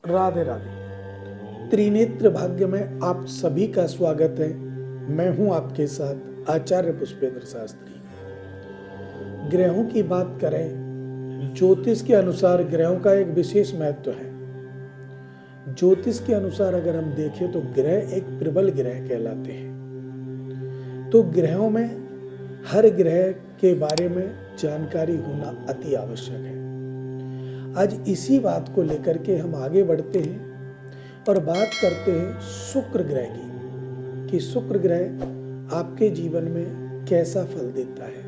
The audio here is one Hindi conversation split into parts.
राधे राधे। त्रिनेत्र भाग्य में आप सभी का स्वागत है। मैं हूं आपके साथ आचार्य पुष्पेंद्र शास्त्री। ग्रहों की बात करें, ज्योतिष के अनुसार ग्रहों का एक विशेष महत्व है। ज्योतिष के अनुसार अगर हम देखें तो ग्रह एक प्रबल ग्रह कहलाते हैं। तो ग्रहों में हर ग्रह के बारे में जानकारी होना अति आवश्यक है। आज इसी बात को लेकर के हम आगे बढ़ते हैं और बात करते हैं शुक्र ग्रह की कि शुक्र ग्रह आपके जीवन में कैसा फल देता है।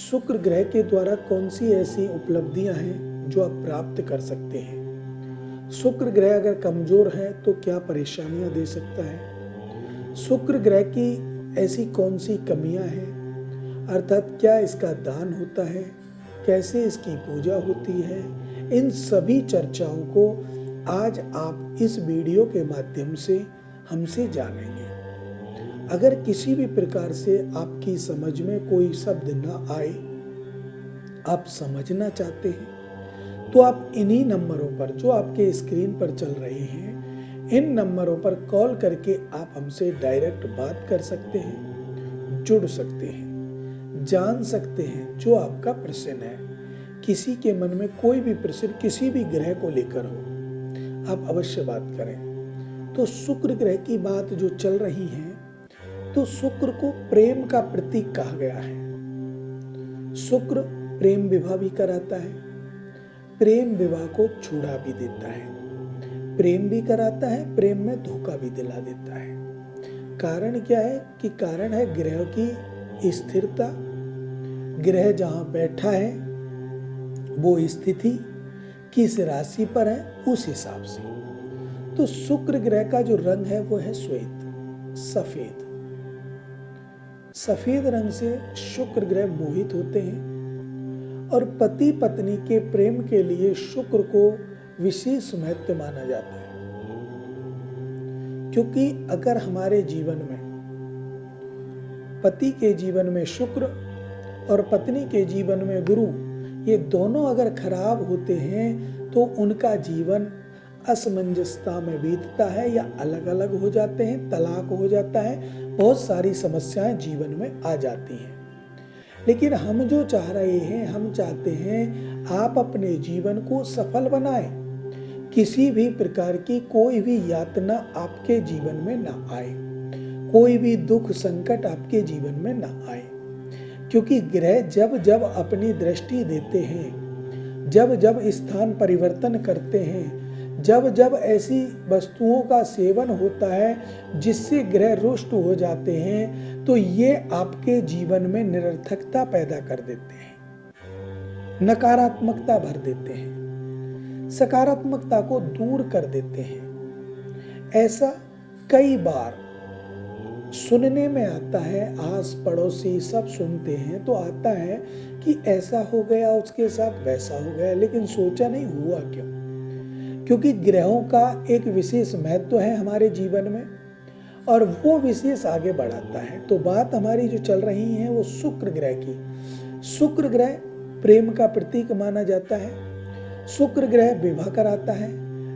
शुक्र ग्रह के द्वारा कौन सी ऐसी उपलब्धियां हैं जो आप प्राप्त कर सकते हैं। शुक्र ग्रह अगर कमजोर है तो क्या परेशानियां दे सकता है। शुक्र ग्रह की ऐसी कौन सी कमियां हैं, अर्थात क्या इसका दान होता है, कैसे इसकी पूजा होती है। इन सभी चर्चाओं को आज आप इस वीडियो के माध्यम से हमसे जानेंगे। अगर किसी भी प्रकार से आपकी समझ में कोई शब्द न आए, आप समझना चाहते हैं, तो आप इन्हीं नंबरों पर जो आपके स्क्रीन पर चल रहे हैं, इन नंबरों पर कॉल करके आप हमसे डायरेक्ट बात कर सकते हैं, जुड़ सकते हैं, जान सकते हैं जो आपका प्रश्न है। किसी के मन में कोई भी प्रश्न किसी भी ग्रह को लेकर हो, आप अवश्य बात करें। तो शुक्र ग्रह की बात जो चल रही है, तो शुक्र को प्रेम का प्रतीक कहा गया है। शुक्र प्रेम विवाह भी कराता है, प्रेम विवाह को छुड़ा भी देता है, प्रेम भी कराता है, प्रेम में धोखा भी दिला देता है। कारण क्या है कि कारण है ग्रह की स्थिरता। ग्रह जहां बैठा है वो स्थिति किस राशि पर है उस हिसाब से। तो शुक्र ग्रह का जो रंग है वो है श्वेत, सफेद। सफेद रंग से शुक्र ग्रह मोहित होते हैं और पति पत्नी के प्रेम के लिए शुक्र को विशेष महत्व माना जाता है। क्योंकि अगर हमारे जीवन में पति के जीवन में शुक्र और पत्नी के जीवन में गुरु, ये दोनों अगर खराब होते हैं तो उनका जीवन असमंजसता में बीतता है या अलग अलग हो जाते हैं, तलाक हो जाता है, बहुत सारी समस्याएं जीवन में आ जाती हैं। लेकिन हम जो चाह रहे हैं, हम चाहते हैं आप अपने जीवन को सफल बनाएं। किसी भी प्रकार की कोई भी यातना आपके जीवन में ना आए, कोई भी दुख संकट आपके जीवन में ना आए। क्योंकि ग्रह जब जब अपनी दृष्टि देते हैं, जब जब स्थान परिवर्तन करते हैं, जब जब ऐसी वस्तुओं का सेवन होता है जिससे ग्रह रुष्ट हो जाते हैं, तो ये आपके जीवन में निरर्थकता पैदा कर देते हैं, नकारात्मकता भर देते हैं, सकारात्मकता को दूर कर देते हैं। ऐसा कई बार सुनने में आता है, आस पड़ोसी सब सुनते हैं तो आता है कि ऐसा हो गया, उसके साथ वैसा हो गया, लेकिन सोचा नहीं हुआ क्यों। क्योंकि ग्रहों का एक विशेष महत्व है हमारे जीवन में और वो विशेष आगे बढ़ाता है। तो बात हमारी जो चल रही है वो शुक्र ग्रह की। शुक्र ग्रह प्रेम का प्रतीक माना जाता है। शुक्र ग्रह विवाह कराता है,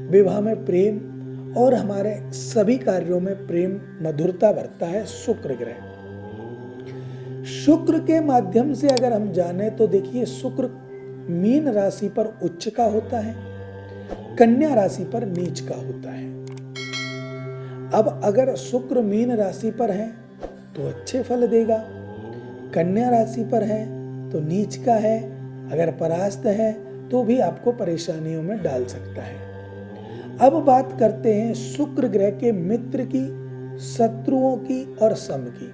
विवाह में प्रेम और हमारे सभी कार्यों में प्रेम मधुरता भरता है शुक्र ग्रह। शुक्र के माध्यम से अगर हम जाने तो देखिए, शुक्र मीन राशि पर उच्च का होता है, कन्या राशि पर नीच का होता है। अब अगर शुक्र मीन राशि पर है तो अच्छे फल देगा, कन्या राशि पर है तो नीच का है, अगर परास्त है तो भी आपको परेशानियों में डाल सकता है। अब बात करते हैं शुक्र ग्रह के मित्र की, शत्रुओं की और सम की।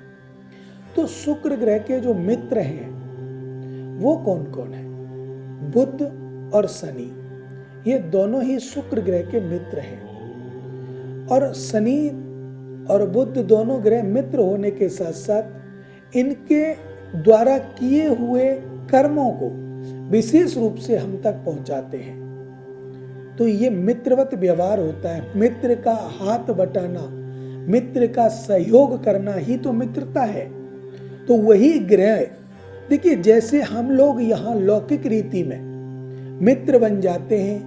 तो शुक्र ग्रह के जो मित्र हैं वो कौन कौन है? बुध और शनि, ये दोनों ही शुक्र ग्रह के मित्र हैं। और शनि और बुध दोनों ग्रह मित्र होने के साथ साथ इनके द्वारा किए हुए कर्मों को विशेष रूप से हम तक पहुंचाते हैं। तो ये मित्रवत व्यवहार होता है। मित्र का हाथ बटाना, मित्र का सहयोग करना ही तो मित्रता है। तो वही ग्रह, देखिए जैसे हम लोग यहाँ लौकिक रीति में मित्र बन जाते हैं,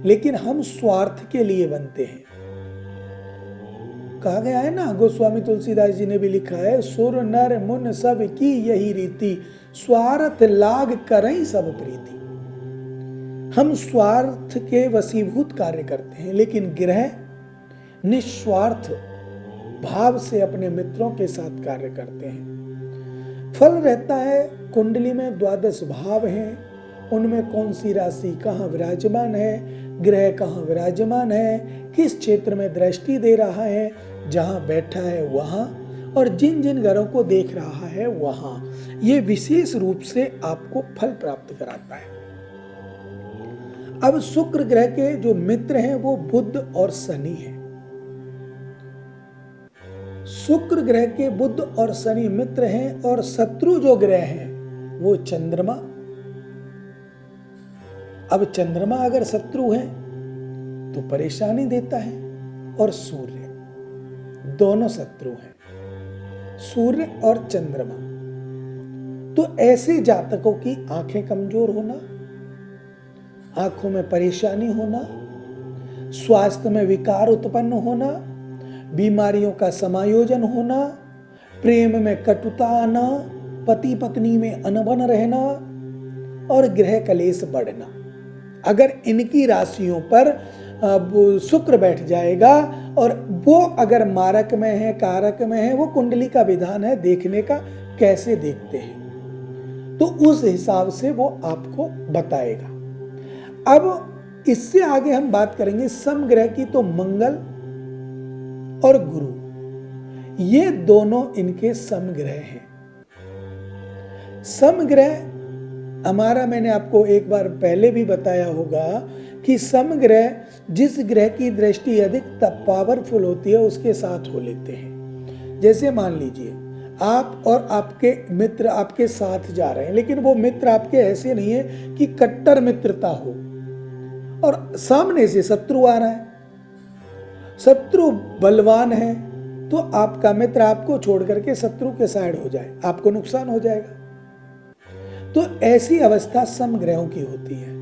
लेकिन हम स्वार्थ के लिए बनते हैं। कहा गया है ना, गोस्वामी तुलसीदास जी ने भी लिखा है, सुर नर मुन सब की यही रीति, स्वार्थ लाग करई सब प्रीति। हम स्वार्थ के वशीभूत कार्य करते हैं, लेकिन ग्रह निस्वार्थ भाव से अपने मित्रों के साथ कार्य करते हैं। फल रहता है, कुंडली में 12 भाव हैं, उनमें कौन सी राशि कहाँ विराजमान है, ग्रह कहाँ विराजमान है, किस क्षेत्र में दृष्टि दे रहा है, जहाँ बैठा है वहाँ, और जिन जिन घरों को देख रहा है वहाँ, ये विशेष रूप से आपको फल प्राप्त कराता है। अब शुक्र ग्रह के जो मित्र हैं वो बुध और शनि हैं। शुक्र ग्रह के बुध और शनि मित्र हैं, और शत्रु जो ग्रह हैं वो चंद्रमा। अब चंद्रमा अगर शत्रु है तो परेशानी देता है, और सूर्य, दोनों शत्रु हैं, सूर्य और चंद्रमा। तो ऐसे जातकों की आंखें कमजोर होना, आंखों में परेशानी होना, स्वास्थ्य में विकार उत्पन्न होना, बीमारियों का समायोजन होना, प्रेम में कटुता आना, पति पत्नी में अनबन रहना, और ग्रह कलेश बढ़ना, अगर इनकी राशियों पर शुक्र बैठ जाएगा, और वो अगर मारक में है, कारक में है, वो कुंडली का विधान है देखने का, कैसे देखते हैं, तो उस हिसाब से वो आपको बताएगा। अब इससे आगे हम बात करेंगे समग्रह की, तो मंगल और गुरु, ये दोनों इनके समग्रह हैं। समग्रह हमारा, मैंने आपको एक बार पहले भी बताया होगा कि समग्रह जिस ग्रह की दृष्टि अधिक पावरफुल होती है उसके साथ हो लेते हैं। जैसे मान लीजिए आप और आपके मित्र आपके साथ जा रहे हैं, लेकिन वो मित्र आपके ऐसे नहीं है कि कट्टर मित्रता हो, और सामने से शत्रु आ रहा है, शत्रु बलवान है, तो आपका मित्र आपको छोड़ करके शत्रु के साइड हो जाए, आपको नुकसान हो जाएगा। तो ऐसी अवस्था समग्रहों की होती है।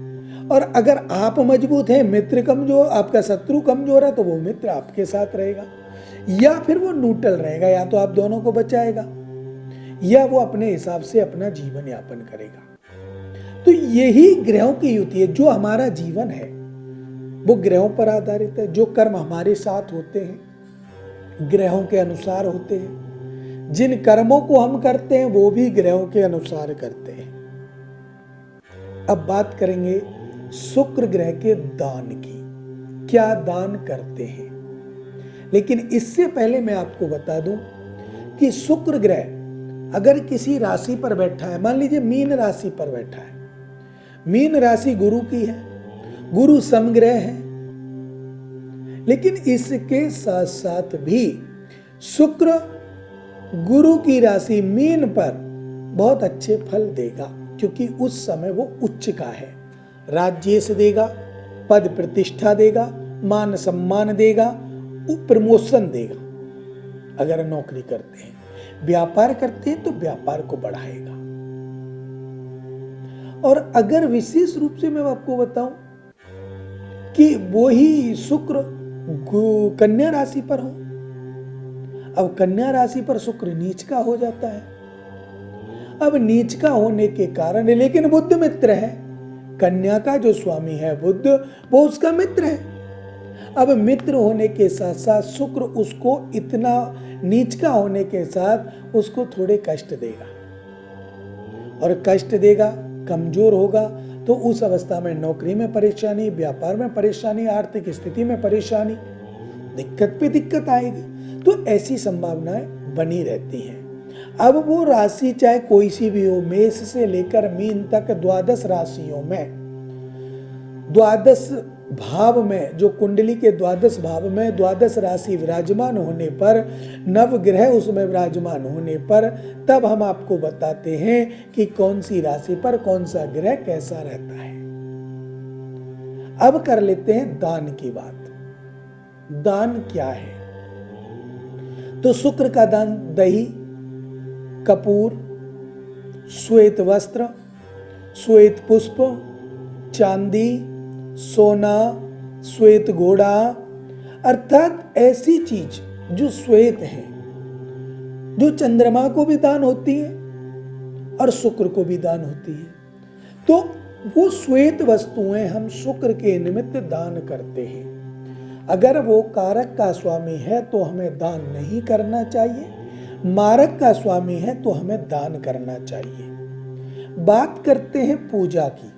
और अगर आप मजबूत हैं, मित्र कमजोर, आपका शत्रु कमजोर है, तो वो मित्र आपके साथ रहेगा, या फिर वो न्यूट्रल रहेगा, या तो आप दोनों को बचाएगा, या वो अपने हिसाब से अपना जीवन यापन करेगा। तो यही ग्रहों की युति है। जो हमारा जीवन है वो ग्रहों पर आधारित है। जो कर्म हमारे साथ होते हैं ग्रहों के अनुसार होते हैं। जिन कर्मों को हम करते हैं वो भी ग्रहों के अनुसार करते हैं। अब बात करेंगे शुक्र ग्रह के दान की, क्या दान करते हैं। लेकिन इससे पहले मैं आपको बता दूं कि शुक्र ग्रह अगर किसी राशि पर बैठा है, मान लीजिए मीन राशि पर बैठा है, मीन राशि गुरु की है, गुरु समग्रह है, लेकिन इसके साथ साथ भी शुक्र गुरु की राशि मीन पर बहुत अच्छे फल देगा, क्योंकि उस समय वो उच्च का है। राज्येश देगा, पद प्रतिष्ठा देगा, मान सम्मान देगा, प्रमोशन देगा। अगर नौकरी करते हैं, व्यापार करते हैं तो व्यापार को बढ़ाएगा। और अगर विशेष रूप से मैं आपको बताऊं कि वो ही शुक्र कन्या राशि पर हो, अब कन्या राशि पर शुक्र नीच का हो जाता है। अब नीच का होने के कारण, लेकिन बुध मित्र है, कन्या का जो स्वामी है बुध, वो उसका मित्र है। अब मित्र होने के साथ साथ शुक्र उसको इतना नीच का होने के साथ उसको थोड़े कष्ट देगा, और कष्ट देगा, कमजोर होगा, तो उस अवस्था में नौकरी में परेशानी, व्यापार में परेशानी, आर्थिक स्थिति में परेशानी, दिक्कत पे दिक्कत आएगी। तो ऐसी संभावनाएं बनी रहती हैं। अब वो राशि चाहे कोई सी भी हो, मेष से लेकर मीन तक 12 राशियों में, 12 भाव में, जो कुंडली के 12 भाव में 12 राशि विराजमान होने पर, नव ग्रह उसमें विराजमान होने पर, तब हम आपको बताते हैं कि कौन सी राशि पर कौन सा ग्रह कैसा रहता है। अब कर लेते हैं दान की बात। दान क्या है? तो शुक्र का दान दही, कपूर, श्वेत वस्त्र, श्वेत पुष्प, चांदी, सोना, श्वेत घोड़ा, अर्थात ऐसी चीज जो श्वेत है, जो चंद्रमा को भी दान होती है और शुक्र को भी दान होती है। तो वो श्वेत वस्तुएं हम शुक्र के निमित्त दान करते हैं। अगर वो कारक का स्वामी है तो हमें दान नहीं करना चाहिए, मारक का स्वामी है तो हमें दान करना चाहिए। बात करते हैं पूजा की।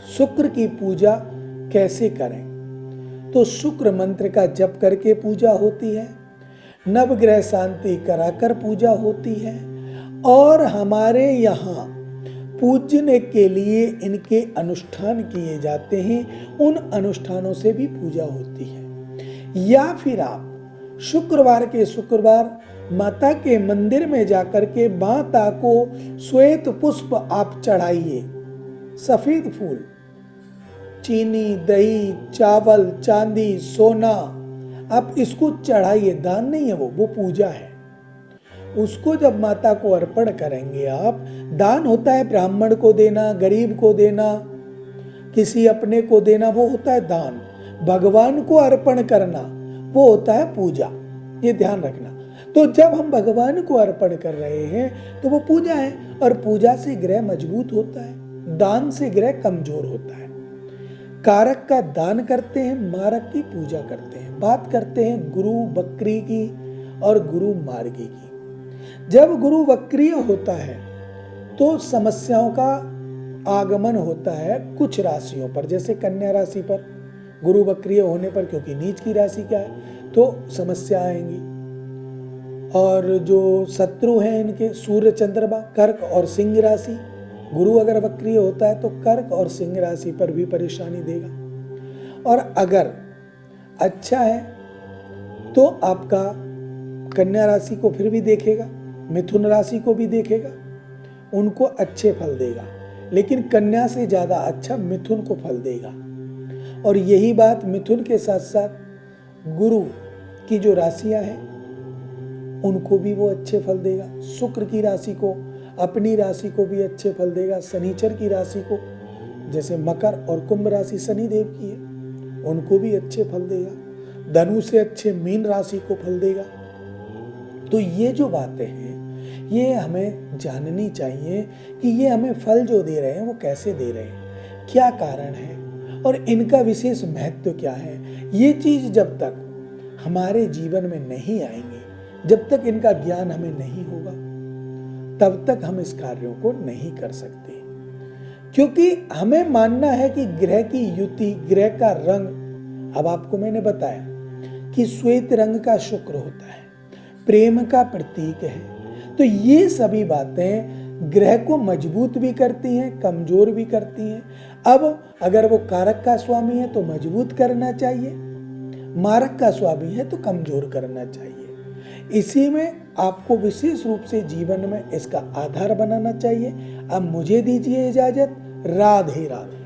शुक्र की पूजा कैसे करें? तो शुक्र मंत्र का जप करके पूजा होती है, नवग्रह शांति कराकर पूजा होती है, और हमारे यहाँ पूजने के लिए इनके अनुष्ठान किए जाते हैं, उन अनुष्ठानों से भी पूजा होती है। या फिर आप शुक्रवार के शुक्रवार माता के मंदिर में जाकर के माता को श्वेत पुष्प आप चढ़ाइए, सफेद फूल, चीनी, दही, चावल, चांदी, सोना, आप इसको चढ़ाइए। दान नहीं है वो पूजा है। उसको जब माता को अर्पण करेंगे आप, दान होता है ब्राह्मण को देना, गरीब को देना, किसी अपने को देना, वो होता है दान। भगवान को अर्पण करना वो होता है पूजा, ये ध्यान रखना। तो जब हम भगवान को अर्पण कर रहे हैं तो वो पूजा है, और पूजा से ग्रह मजबूत होता है, दान से ग्रह कमजोर होता है। कारक का दान करते हैं, मारक की पूजा करते हैं। बात करते हैं गुरु वक्री की और गुरु मार्गी की। जब गुरु वक्रीय होता है तो समस्याओं का आगमन होता है कुछ राशियों पर, जैसे कन्या राशि पर गुरु वक्रीय होने पर, क्योंकि नीच की राशि क्या है, तो समस्या आएंगी। और जो शत्रु हैं इनके सूर्य, चंद्रमा, कर्क और सिंह राशि, गुरु अगर वक्रीय होता है तो कर्क और सिंह राशि पर भी परेशानी देगा। और अगर अच्छा है तो आपका कन्या राशि को फिर भी देखेगा, मिथुन राशि को भी देखेगा, उनको अच्छे फल देगा, लेकिन कन्या से ज्यादा अच्छा मिथुन को फल देगा। और यही बात मिथुन के साथ साथ गुरु की जो राशियां हैं उनको भी वो अच्छे फल देगा। शुक्र की राशि को, अपनी राशि को भी अच्छे फल देगा। शनिचर की राशि को, जैसे मकर और कुंभ राशि शनिदेव की है, उनको भी अच्छे फल देगा। धनु से अच्छे मीन राशि को फल देगा। तो ये जो बातें हैं ये हमें जाननी चाहिए कि ये हमें फल जो दे रहे हैं वो कैसे दे रहे हैं, क्या कारण है और इनका विशेष महत्व क्या है। ये चीज जब तक हमारे जीवन में नहीं आएंगी, जब तक इनका ज्ञान हमें नहीं होगा, तब तक हम इस कार्यों को नहीं कर सकते। क्योंकि हमें मानना है कि ग्रह की युति, ग्रह का रंग, अब आपको मैंने बताया कि श्वेत रंग का शुक्र होता है, प्रेम का प्रतीक है। तो ये सभी बातें ग्रह को मजबूत भी करती हैं, कमजोर भी करती हैं। अब अगर वो कारक का स्वामी है तो मजबूत करना चाहिए, मारक का स्वामी है तो कमजोर करना चाहिए। इसी में आपको विशेष रूप से जीवन में इसका आधार बनाना चाहिए। अब मुझे दीजिए इजाजत। राधे राधे।